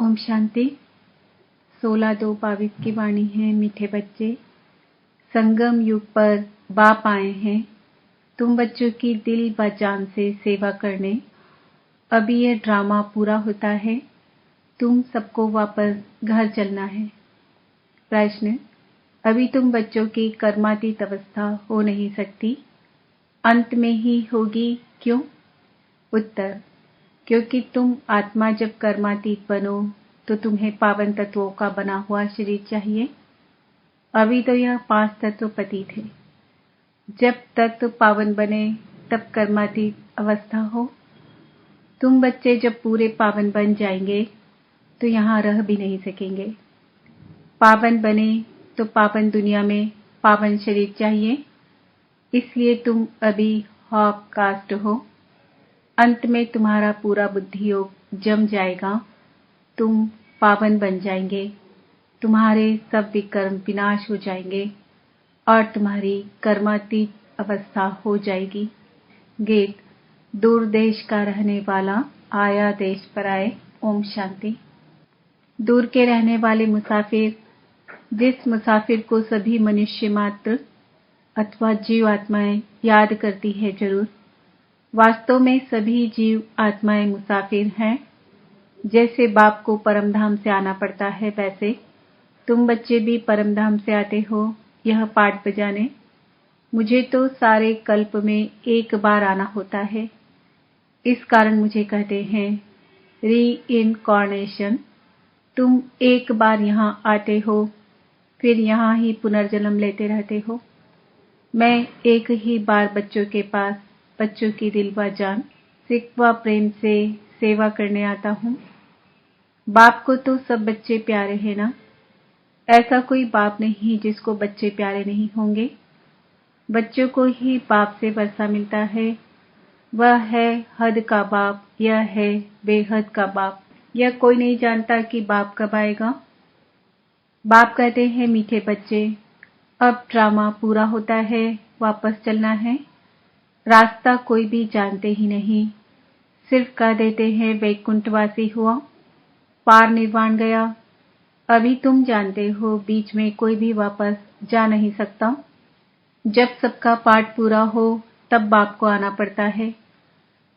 ओम शांति। 16/2/22 की वाणी है। मीठे बच्चे, संगम युग पर बाप आए हैं तुम बच्चों की दिल व जान से सेवा करने। अभी यह ड्रामा पूरा होता है, तुम सबको वापस घर चलना है। प्रश्न, अभी तुम बच्चों की कर्मातीत अवस्था हो नहीं सकती, अंत में ही होगी, क्यों? उत्तर, क्योंकि तुम आत्मा जब कर्मातीत बनो तो तुम्हें पावन तत्वों का बना हुआ शरीर चाहिए। अभी तो यह 5 तत्व पतित है। जब तत्व पावन बने तब कर्मातीत अवस्था हो। तुम बच्चे जब पूरे पावन बन जाएंगे तो यहाँ रह भी नहीं सकेंगे। पावन बने तो पावन दुनिया में पावन शरीर चाहिए, इसलिए तुम अभी हॉप कास्ट हो। अंत में तुम्हारा पूरा बुद्धि योग जम जाएगा, तुम पावन बन जाएंगे, तुम्हारे सब विकर्म विनाश हो जाएंगे और तुम्हारी कर्मातीत अवस्था हो जाएगी। गीत, दूर देश का रहने वाला आया देश पर आए। ओम शांति। दूर के रहने वाले मुसाफिर, जिस मुसाफिर को सभी मनुष्य मात्र अथवा जीव आत्माएं याद करती है जरूर, वास्तव में सभी जीव आत्माएं मुसाफिर हैं। जैसे बाप को परमधाम से आना पड़ता है, वैसे तुम बच्चे भी परमधाम से आते हो यह पाठ बजाने। मुझे तो सारे कल्प में एक बार आना होता है, इस कारण मुझे कहते हैं री इनकॉर्नेशन। तुम एक बार यहाँ आते हो, फिर यहाँ ही पुनर्जन्म लेते रहते हो। मैं एक ही बार बच्चों के पास बच्चों की दिल व जान सिक व प्रेम से सेवा करने आता हूँ। बाप को तो सब बच्चे प्यारे हैं ना, ऐसा कोई बाप नहीं जिसको बच्चे प्यारे नहीं होंगे। बच्चों को ही बाप से वर्षा मिलता है, वह है हद का बाप, यह है बेहद का बाप। यह कोई नहीं जानता कि बाप कब आएगा। बाप कहते हैं मीठे बच्चे, अब ड्रामा पूरा होता है, वापस चलना है। रास्ता कोई भी जानते ही नहीं, सिर्फ कह देते हैं वैकुंठवासी हुआ, पार निर्वाण गया। अभी तुम जानते हो बीच में कोई भी वापस जा नहीं सकता। जब सबका पाठ पूरा हो तब बाप को आना पड़ता है।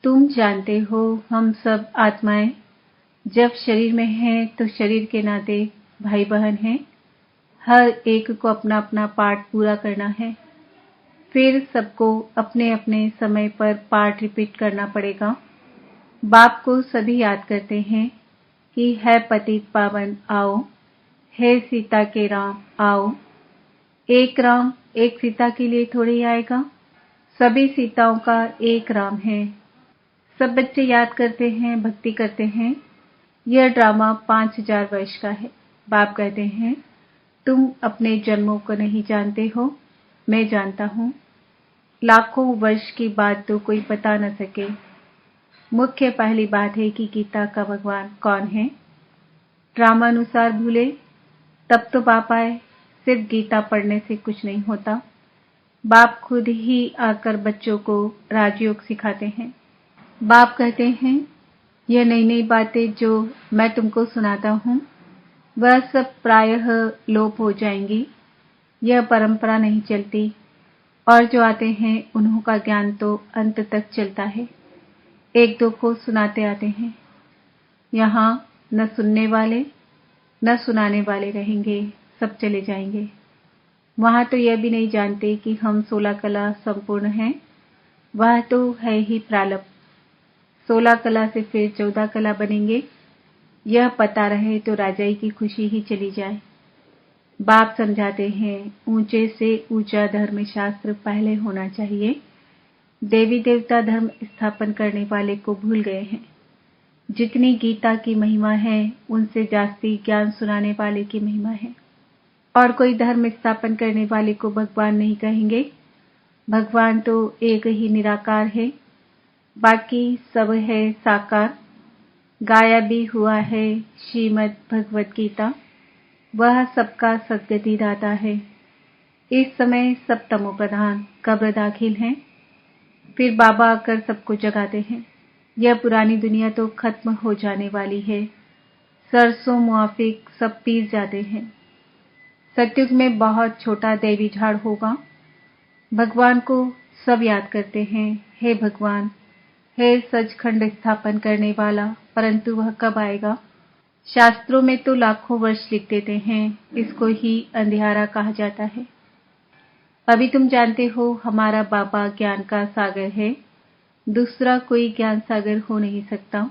तुम जानते हो हम सब आत्माएं जब शरीर में हैं तो शरीर के नाते भाई बहन हैं। हर एक को अपना अपना पाठ पूरा करना है, फिर सबको अपने अपने समय पर पाठ रिपीट करना पड़ेगा। बाप को सभी याद करते हैं कि है पतित पावन आओ, हे सीता के राम आओ। एक राम एक सीता के लिए थोड़ी आएगा, सभी सीताओं का एक राम है। सब बच्चे याद करते हैं, भक्ति करते हैं। यह ड्रामा 5000 वर्ष का है। बाप कहते हैं तुम अपने जन्मों को नहीं जानते हो, मैं जानता हूँ। लाखों वर्ष की बात तो कोई बता न सके। मुख्य पहली बात है कि गीता का भगवान कौन है। ड्रामानुसार भूले तब तो बाप आए। सिर्फ गीता पढ़ने से कुछ नहीं होता, बाप खुद ही आकर बच्चों को राजयोग सिखाते हैं। बाप कहते हैं यह नई नई बातें जो मैं तुमको सुनाता हूँ वह सब प्रायः लोप हो जाएंगी, यह परंपरा नहीं चलती, और जो आते हैं उन्हों का ज्ञान तो अंत तक चलता है। एक दो को सुनाते आते हैं। यहाँ न सुनने वाले न सुनाने वाले रहेंगे, सब चले जाएंगे। वहाँ तो यह भी नहीं जानते कि हम 16 कला संपूर्ण हैं, वह तो है ही प्रालब्ध। 16 कला से फिर 14 कला बनेंगे, यह पता रहे तो राजाई की खुशी ही चली जाए। बाप समझाते हैं ऊंचे से ऊंचा धर्म शास्त्र पहले होना चाहिए। देवी देवता धर्म स्थापन करने वाले को भूल गए हैं। जितनी गीता की महिमा है उनसे जास्ती ज्ञान सुनाने वाले की महिमा है। और कोई धर्म स्थापन करने वाले को भगवान नहीं कहेंगे। भगवान तो एक ही निराकार है, बाकी सब है साकार। गाया भी हुआ है श्रीमद् भगवत गीता, वह सबका सद्गति दाता है। इस समय सब तमो प्रधान कब्र दाखिल हैं, फिर बाबा आकर सबको जगाते हैं। यह पुरानी दुनिया तो खत्म हो जाने वाली है, सरसों मुआफिक सब पीस जाते हैं। सतयुग में बहुत छोटा देवी झाड़ होगा। भगवान को सब याद करते हैं, हे भगवान, हे सचखंड स्थापन करने वाला, परंतु वह कब आएगा? शास्त्रों में तो लाखों वर्ष लिख देते हैं, इसको ही अंधियारा कहा जाता है। अभी तुम जानते हो हमारा बाबा ज्ञान का सागर है, दूसरा कोई ज्ञान सागर हो नहीं सकता।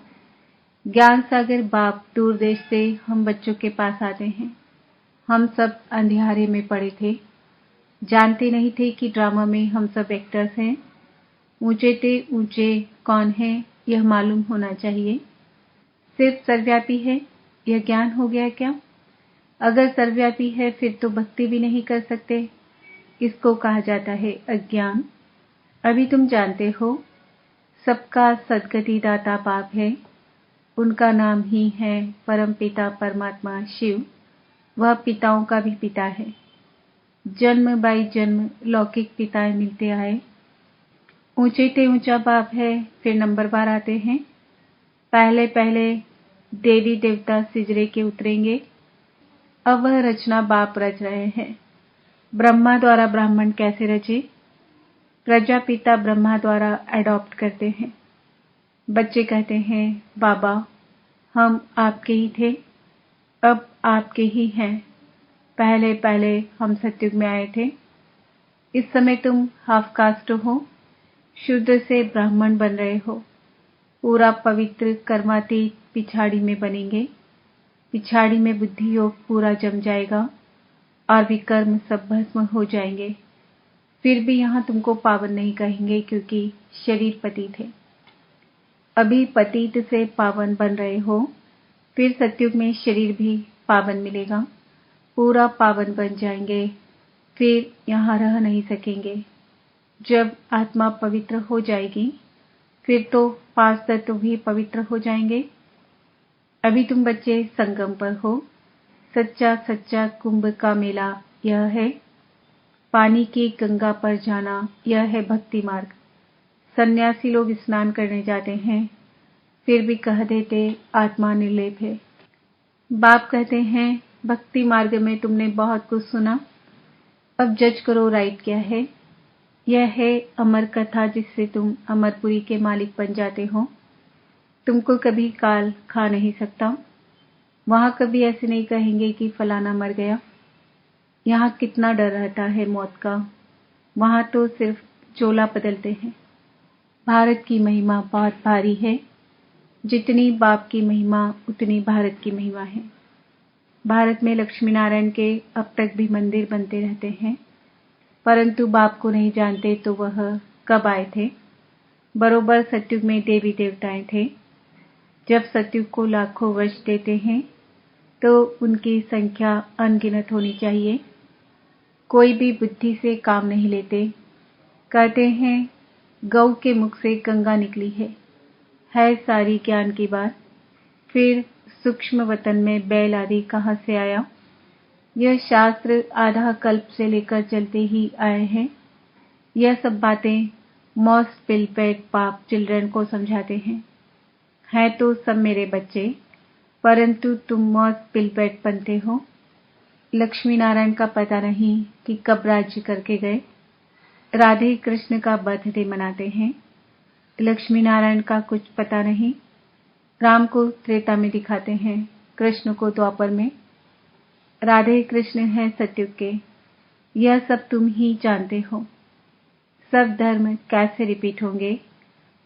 ज्ञान सागर बाप दूर देश से हम बच्चों के पास आते हैं। हम सब अंधियारे में पड़े थे, जानते नहीं थे कि ड्रामा में हम सब एक्टर्स हैं। ऊंचे से ऊंचे कौन है यह मालूम होना चाहिए। सिर्फ सर्वव्यापी है यह ज्ञान हो गया क्या? अगर सर्वव्यापी है फिर तो भक्ति भी नहीं कर सकते, इसको कहा जाता है अज्ञान। अभी तुम जानते हो सबका सद्गति दाता बाप है, उनका नाम ही है परम पिता परमात्मा शिव। वह पिताओं का भी पिता है। जन्म बाई जन्म लौकिक पिताएं मिलते आए। ऊंचे से ऊंचा बाप है, फिर नंबरवार आते हैं। पहले पहले देवी देवता सिजरे के उतरेंगे। अब वह रचना बाप रच रहे हैं। ब्रह्मा द्वारा ब्राह्मण कैसे रचे? प्रजापिता ब्रह्मा द्वारा अडॉप्ट करते हैं। बच्चे कहते हैं, बाबा हम आपके ही थे, अब आपके ही हैं। पहले पहले हम सतयुग में आए थे। इस समय तुम हाफ कास्ट हो, शूद्र से ब्राह्मण बन रहे हो। पूरा पवित्र कर्मातीत पिछाड़ी में बनेंगे। पिछाड़ी में बुद्धि योग पूरा जम जाएगा और विकर्म सब भस्म हो जाएंगे। फिर भी यहाँ तुमको पावन नहीं कहेंगे क्योंकि शरीर पतित है। अभी पतित से पावन बन रहे हो, फिर सतयुग में शरीर भी पावन मिलेगा, पूरा पावन बन जाएंगे, फिर यहाँ रह नहीं सकेंगे। जब आत्मा पवित्र हो जाएगी फिर तो 5 तत्व भी पवित्र हो जाएंगे। अभी तुम बच्चे संगम पर हो। सच्चा सच्चा कुंभ का मेला यह है। पानी की गंगा पर जाना यह है भक्ति मार्ग। सन्यासी लोग स्नान करने जाते हैं, फिर भी कह देते आत्मा निर्लेप है। बाप कहते हैं भक्ति मार्ग में तुमने बहुत कुछ सुना, अब जज करो राइट क्या है। यह है अमर कथा जिससे तुम अमरपुरी के मालिक बन जाते हो। तुमको कभी काल खा नहीं सकता। वहां कभी ऐसे नहीं कहेंगे कि फलाना मर गया। यहाँ कितना डर रहता है मौत का, वहां तो सिर्फ चोला बदलते हैं। भारत की महिमा बहुत भारी है। जितनी बाप की महिमा उतनी भारत की महिमा है। भारत में लक्ष्मी नारायण के अब तक भी मंदिर बनते रहते हैं, परंतु बाप को नहीं जानते तो वह कब आए थे। बरोबर सतयुग में देवी देवताएं थे। जब सतयुग को लाखों वर्ष देते हैं तो उनकी संख्या अनगिनत होनी चाहिए। कोई भी बुद्धि से काम नहीं लेते। कहते हैं गौ के मुख से गंगा निकली है सारी ज्ञान की बात। फिर सूक्ष्म वतन में बैल आदि कहाँ से आया? यह शास्त्र आधा कल्प से लेकर चलते ही आए हैं। यह सब बातें मॉस पिलपेट बाप चिल्ड्रन को समझाते हैं तो सब मेरे बच्चे, परंतु तुम मॉस पिलपेट बनते हो। लक्ष्मी नारायण का पता नहीं कि कब राज्य करके गए। राधे कृष्ण का बर्थडे मनाते हैं। लक्ष्मी नारायण का कुछ पता नहीं। राम को त्रेता में दिखाते हैं, कृष्ण को द्वापर में। राधे कृष्ण हैं सतयुग के। यह सब तुम ही जानते हो। सब धर्म कैसे रिपीट होंगे,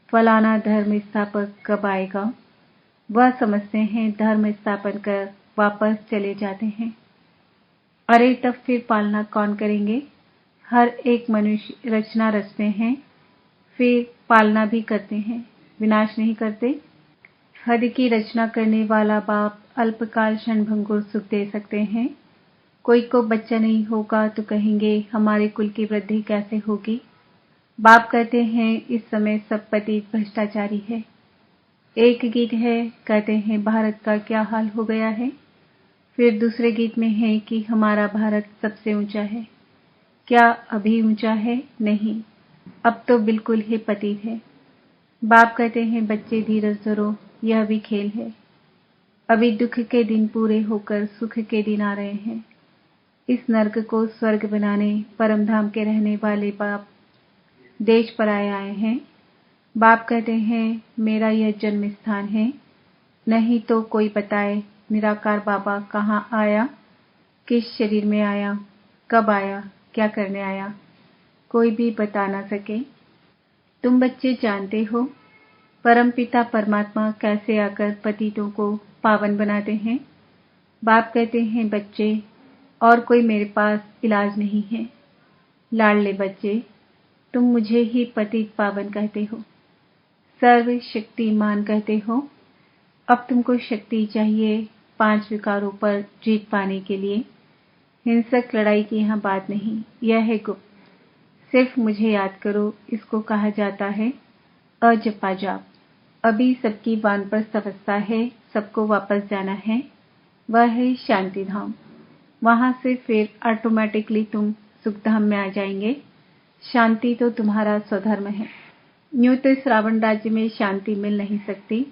फलाना धर्म स्थापक कब आएगा, वह समझते हैं। धर्म स्थापन कर वापस चले जाते हैं। अरे तब फिर पालना कौन करेंगे? हर एक मनुष्य रचना रचते हैं, फिर पालना भी करते हैं, विनाश नहीं करते। हद की रचना करने वाला बाप अल्पकाल क्षणभंगुर सुख दे सकते हैं। कोई को बच्चा नहीं होगा तो कहेंगे हमारे कुल की वृद्धि कैसे होगी। बाप कहते हैं इस समय सब पति भ्रष्टाचारी है। एक गीत है, कहते हैं भारत का क्या हाल हो गया है। फिर दूसरे गीत में है कि हमारा भारत सबसे ऊंचा है। क्या अभी ऊंचा है? नहीं, अब तो बिल्कुल ही पतित है। बाप कहते हैं बच्चे धीरज धरो, यह भी खेल है। अभी दुख के दिन पूरे होकर सुख के दिन आ रहे हैं। इस नर्क को स्वर्ग बनाने परम धाम के रहने वाले बाप देश पर आए हैं। बाप कहते हैं, मेरा यह जन्म स्थान है, नहीं तो कोई बताए निराकार बाबा कहाँ आया, किस शरीर में आया, कब आया, क्या करने आया, कोई भी बता ना सके। तुम बच्चे जानते हो परमपिता परमात्मा कैसे आकर पतितों को पावन बनाते हैं। बाप कहते हैं, बच्चे और कोई मेरे पास इलाज नहीं है। लाडले बच्चे, तुम मुझे ही पतित पावन कहते हो, सर्वशक्तिमान कहते हो। अब तुमको शक्ति चाहिए 5 विकारों पर जीत पाने के लिए। हिंसक लड़ाई की यहाँ बात नहीं, यह है गुप्त। सिर्फ मुझे याद करो, इसको कहा जाता है अजपा जाप। अभी सबकी वानप्रस्थ अवस्था है, सबको वापस जाना है, वह है शांति धाम। वहां से फिर ऑटोमेटिकली तुम सुखधाम में आ जाएंगे। शांति तो तुम्हारा स्वधर्म है। यूं तो इस रावण राज्य में शांति मिल नहीं सकती।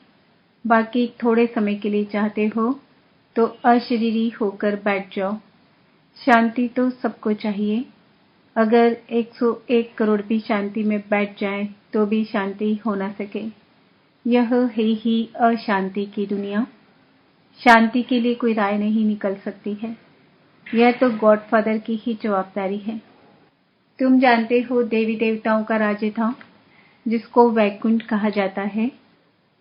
बाकी थोड़े समय के लिए चाहते हो तो अशरीरी होकर बैठ जाओ। शांति तो सबको चाहिए। अगर 101 करोड़ भी शांति में बैठ जाएं तो भी शांति हो ना सके। यह है ही अशांति की दुनिया। शांति के लिए कोई राय नहीं निकल सकती है। यह तो गॉडफादर की ही जवाबदारी है। तुम जानते हो देवी देवताओं का राज्य था जिसको वैकुंठ कहा जाता है।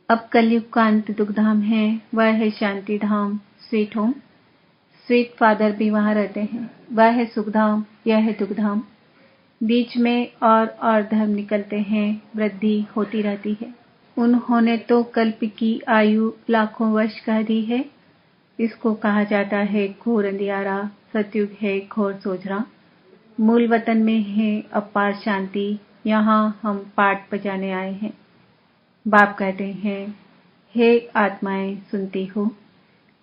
अब कलयुग का अंत दुखधाम है, वह है शांति धाम, स्वीट होम। स्वीट फादर भी वहां रहते हैं, वह है सुखधाम, यह है दुखधाम। बीच में और धर्म निकलते हैं, वृद्धि होती रहती है। उन्होंने तो कल्प की आयु लाखों वर्ष कह दी है। इसको कहा जाता है घोर अंधियारा, सतयुग है घोर सोझरा। मूल वतन में है अपार शांति, यहाँ हम पाठ बजाने आए हैं। बाप कहते हैं, हे आत्माएं सुनती हो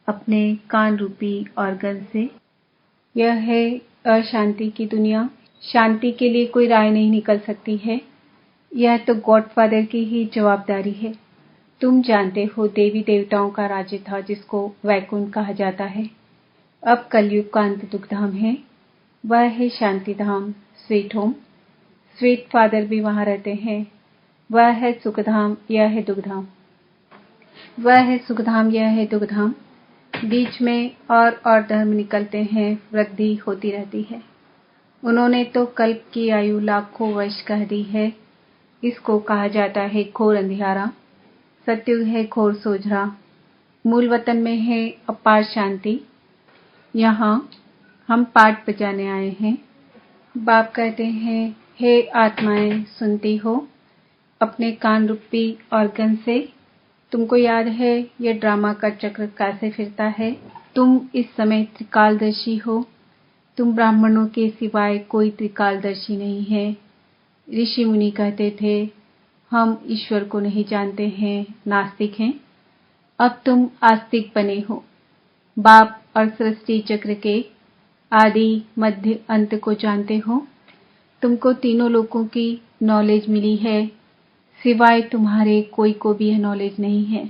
अपने कान रूपी ऑर्गन से। यह है अशांति की दुनिया। शांति के लिए कोई राय नहीं निकल सकती है। यह तो गॉडफादर की ही जवाबदारी है। तुम जानते हो देवी देवताओं का राज्य था जिसको वैकुंठ कहा जाता है। अब कलयुग का अंत दुखधाम है, वह है शांति धाम, स्वीट होम। स्वीट फादर भी वहां रहते हैं, वह है सुखधाम, यह है दुखधाम। वह है सुखधाम, यह है दुखधाम। बीच में और धर्म निकलते हैं, वृद्धि होती रहती है। उन्होंने तो कल्प की आयु लाखों वर्ष कह दी है। इसको कहा जाता है घोर अंधियारा, सतयुग है घोर सोझरा। मूल वतन में है अपार शांति, यहाँ हम पाठ बजाने आए हैं। बाप कहते हैं, हे आत्माएं सुनती हो अपने कान रूपी ऑर्गन से। तुमको याद है यह ड्रामा का चक्र कैसे फिरता है। तुम इस समय त्रिकालदर्शी हो। तुम ब्राह्मणों के सिवाय कोई त्रिकालदर्शी नहीं है। ऋषि मुनि कहते थे, हम ईश्वर को नहीं जानते हैं, नास्तिक हैं। अब तुम आस्तिक बने हो। बाप और सृष्टि चक्र के आदि मध्य अंत को जानते हो। तुमको तीनों लोकों की नॉलेज मिली है, सिवाय तुम्हारे कोई को भी यह नॉलेज नहीं है।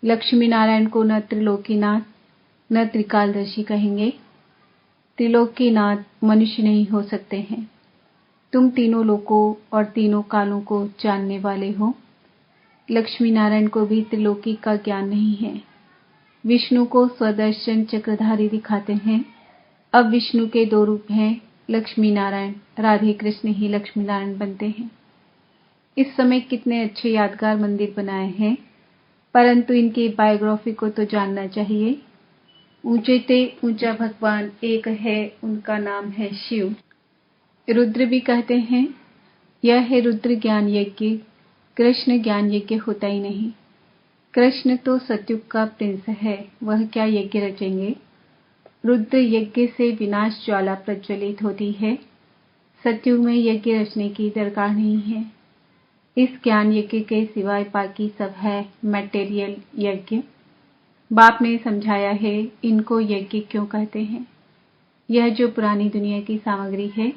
लक्ष्मी नारायण को न त्रिलोकीनाथ न त्रिकालदर्शी कहेंगे। त्रिलोकीनाथ मनुष्य नहीं हो सकते हैं। तुम तीनों लोकों और तीनों कालों को जानने वाले हो। लक्ष्मी नारायण को भी त्रिलोकी का ज्ञान नहीं है। विष्णु को स्वदर्शन चक्रधारी दिखाते हैं। अब विष्णु के 2 रूप हैं, लक्ष्मी नारायण। राधे कृष्ण ही लक्ष्मी नारायण बनते हैं। इस समय कितने अच्छे यादगार मंदिर बनाए हैं, परंतु इनकी बायोग्राफी को तो जानना चाहिए। ऊंचे ते ऊंचा भगवान एक है, उनका नाम है शिव। रुद्र भी कहते हैं, यह है रुद्र ज्ञान यज्ञ। कृष्ण ज्ञान यज्ञ होता ही नहीं। कृष्ण तो सतयुग का प्रिंस है, वह क्या यज्ञ रचेंगे। रुद्र यज्ञ से विनाश ज्वाला प्रज्वलित होती है। सतयुग में यज्ञ रचने की दरकार नहीं है। इस ज्ञान यज्ञ के सिवाय बाकी सब है मटेरियल यज्ञ। बाप ने समझाया है इनको यज्ञ क्यों कहते हैं। यह जो पुरानी दुनिया की सामग्री है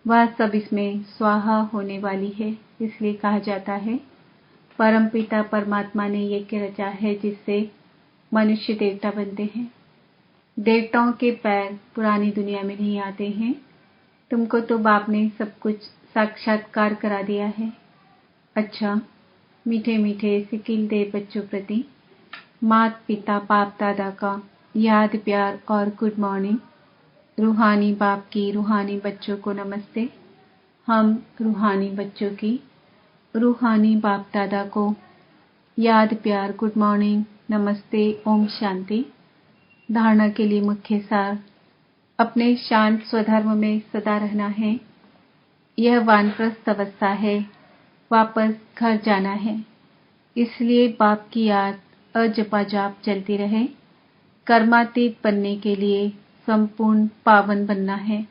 वह सब इसमें स्वाहा होने वाली है, इसलिए कहा जाता है परमपिता परमात्मा ने यज्ञ रचा है जिससे मनुष्य देवता बनते हैं। देवताओं के पैर पुरानी दुनिया में नहीं आते हैं। तुमको तो बाप ने सब कुछ साक्षात्कार करा दिया है। अच्छा, मीठे मीठे सिकिल दे बच्चों प्रति माता पिता बाप दादा का याद प्यार और गुड मॉर्निंग। रूहानी बाप की रूहानी बच्चों को नमस्ते। हम रूहानी बच्चों की रूहानी बाप दादा को याद प्यार गुड मॉर्निंग नमस्ते ओम शांति। धारणा के लिए मुख्य सार, अपने शांत स्वधर्म में सदा रहना है। यह वानप्रस्थ अवस्था है, वापस घर जाना है। इसलिए बाप की याद अजपाजाप चलती रहे। कर्मातीत बनने के लिए संपूर्ण पावन बनना है।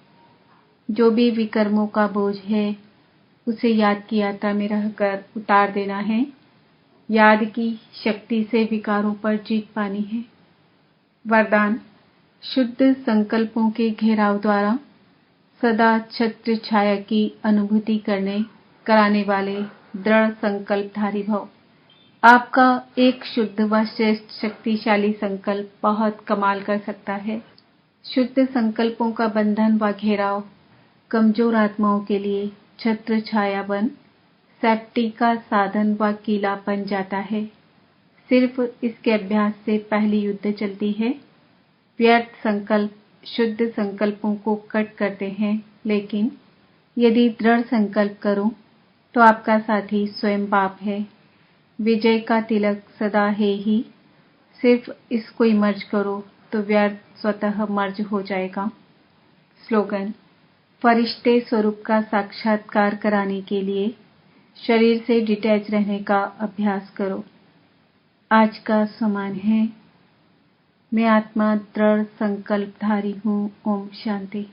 जो भी विकर्मों का बोझ है उसे याद की यात्रा में रहकर उतार देना है। याद की शक्ति से विकारों पर जीत पानी है। वरदान, शुद्ध संकल्पों के घेराव द्वारा सदा छत्र छाया की अनुभूति कराने वाले दृढ़ संकल्पधारी भव। आपका एक शुद्ध व श्रेष्ठ शक्तिशाली संकल्प बहुत कमाल कर सकता है। शुद्ध संकल्पों का बंधन व घेराव कमजोर आत्माओं के लिए छत्र छाया बन सेफ्टी का साधन व कीला बन जाता है। सिर्फ इसके अभ्यास से पहली युद्ध चलती है। व्यर्थ संकल्प शुद्ध संकल्पों को कट करते हैं, लेकिन यदि दृढ़ संकल्प करो तो आपका साथी स्वयं बाप है। विजय का तिलक सदा है ही। सिर्फ इसको ही मर्ज करो तो व्यर्थ स्वतः मर्ज हो जाएगा। स्लोगन, फरिश्ते स्वरूप का साक्षात्कार कराने के लिए शरीर से डिटैच रहने का अभ्यास करो। आज का समान है, मैं आत्मा दृढ़ संकल्पधारी हूँ। ओम शांति।